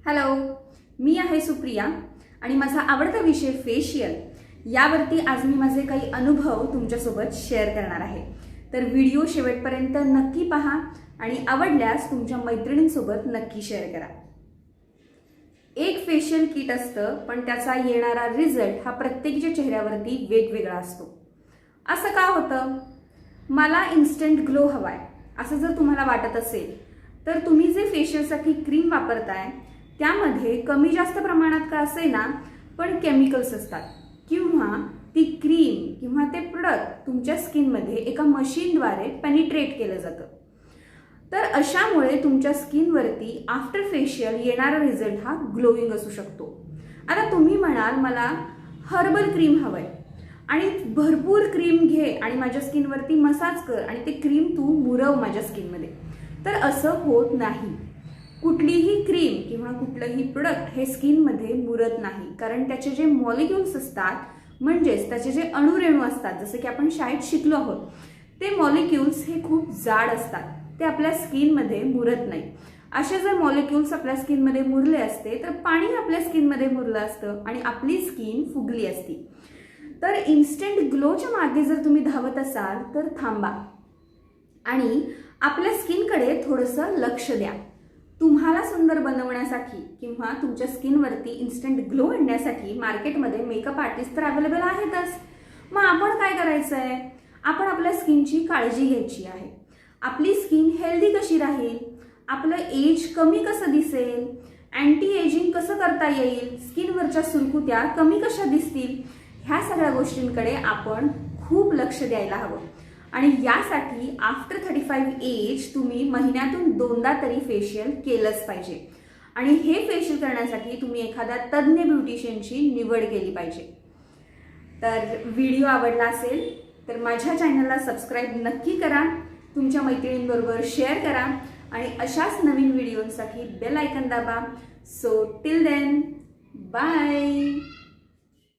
Hello, मी आहे सुप्रिया आणि माझा आवडता विषय फेशियल यावरती आज मी माझे काही अनुभव तुमच्यासोबत शेअर करणार आहे। तर व्हिडिओ शेवटपर्यंत नक्की पहा आणि आवडल्यास तुमच्या मैत्रिणींसोबत नक्की शेअर करा। एक फेशियल किट असतं, पण त्याचा येणारा रिझल्ट हा प्रत्येकाच्या चेहऱ्यावरती वेगवेगळा असतो। असं का होतं? मला इन्स्टंट ग्लो हवाय असं जर तुम्हाला वाटत असेल तर तुम्ही जे फेशियलसाठी क्रीम वापरताय त्यामध्ये कमी जास्त प्रमाणात का असेना पण केमिकल्स असतात, किंवा ती क्रीम किंवा ते प्रोडक्ट तुमच्या स्किनमध्ये एका मशीनद्वारे पेनिट्रेट केलं जातं। तर अशामुळे तुमच्या स्किनवरती आफ्टर फेशियल येणारा रिझल्ट हा ग्लोईंग असू शकतो। आता तुम्ही म्हणाल मला हर्बल क्रीम हवंय आणि भरपूर क्रीम घे आणि माझ्या स्किनवरती मसाज कर आणि ते क्रीम तू मुरव माझ्या स्किनमध्ये, तर असं होत नाही। कुठलीही क्रीम किंवा कुठलंही प्रोडक्ट हे स्किनमध्ये मुरत नाही, कारण त्याचे जे मॉलिक्युल्स असतात म्हणजेच त्याचे जे अणुरेणू असतात, जसं की आपण शाळेत शिकलो आहोत, ते मॉलिक्युल्स हे खूप जाड असतात, ते आपल्या स्किनमध्ये मुरत नाही। असे जर मॉलिक्युल्स आपल्या स्किनमध्ये मुरले असते तर पाणी आपल्या स्किनमध्ये मुरलं असतं आणि आपली स्किन फुगली असती। तर इन्स्टंट ग्लोच्या मागे जर तुम्ही धावत असाल तर थांबा आणि आपल्या स्किनकडे थोडंसं लक्ष द्या। तुम्हाला सुंदर बनवण्यासाठी किंवा तुमच्या स्किनवरती इन्स्टंट ग्लो आणण्यासाठी मार्केटमध्ये मेकअप आर्टिस्ट तर अवेलेबल आहेतच। मग आपण काय करायचं आहे? आपण आपल्या स्किनची काळजी घ्यायची आहे। आपली स्किन हेल्दी कशी राहील, आपलं एज कमी कसं दिसेल, अँटी एजिंग कसं करता येईल, स्किनवरच्या सुरकुत्या कमी कशा दिसतील, ह्या सगळ्या गोष्टींकडे आपण खूप लक्ष द्यायला हवं। आणि यासाठी आफ्टर 35 एज तुम्ही महिन्यातून 2दा तरी फेशियल केलंच पाहिजे आणि हे फेशियल करण्यासाठी तुम्ही एखाद्या तज्ञ ब्युटिशियनची निवड केली पाहिजे। तर व्हिडिओ आवडला असेल तर माझ्या चॅनलला सबस्क्राईब नक्की करा, तुमच्या मैत्रिणींबरोबर शेअर करा आणि अशाच नवीन व्हिडिओंसाठी बेल आयकॉन दाबा। So till then, bye.